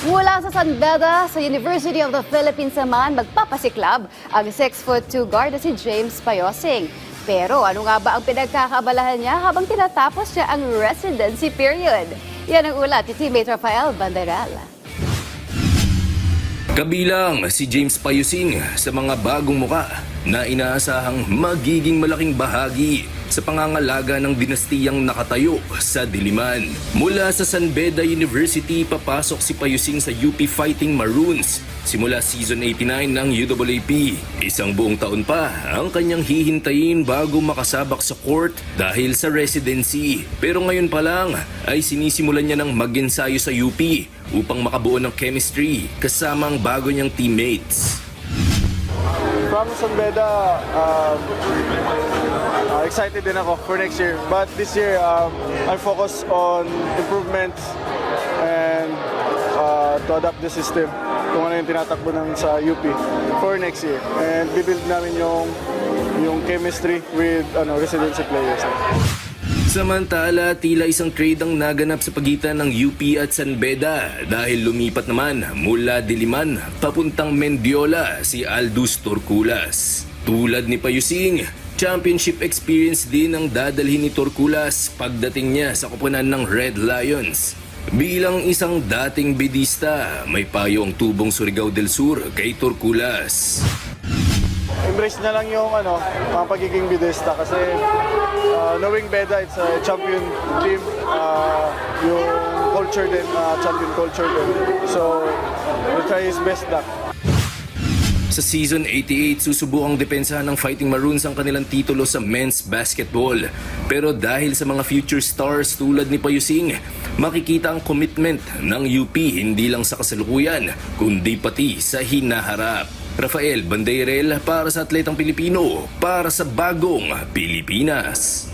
Mula sa San Beda, sa University of the Philippines naman, magpapasiklab ang 6'2" guard na si James Payosing. Pero ano nga ba ang pinagkakabalahan niya habang tinatapos niya ang residency period? Yan ang ulat ni teammate Rafael Banderal. Kabilang si James Payosing sa mga bagong muka na inaasahang magiging malaking bahagi sa pangangalaga ng dinastiyang nakatayo sa Diliman. Mula sa San Beda University, papasok si Payosing sa UP Fighting Maroons simula season 89 ng UAAP. Isang buong taon pa ang kanyang hihintayin bago makasabak sa court dahil sa residency. Pero ngayon pa lang ay sinisimulan niya ng mag-ensayo sa UP upang makabuo ng chemistry kasama ang bago niyang teammates. From San Beda, excited din ako for next year. But this year, I focus on improvements and to adapt the system kung ano yung tinatakbo ng sa UP for next year. And bibuild namin yung chemistry with residency players. Samantala, tila isang trade ang naganap sa pagitan ng UP at San Beda dahil lumipat naman mula Diliman papuntang Mendiola si Aldous Torculas. Tulad ni Payosing, championship experience din ang dadalhin ni Torculas pagdating niya sa koponan ng Red Lions. Bilang isang dating bedista, may payo ang tubong Surigao del Sur kay Torculas. Embrace na lang yung pagiging bidesta kasi knowing Beda, it's a champion team, yung culture din, champion culture din. So, we'll try his best luck. Sa season 88, susubukang depensahan ng Fighting Maroons ang kanilang titulo sa men's basketball. Pero dahil sa mga future stars tulad ni Payosing, makikita ang commitment ng UP hindi lang sa kasalukuyan, kundi pati sa hinaharap. Rafael Banderal para sa Atletang Pilipino, para sa Bagong Pilipinas.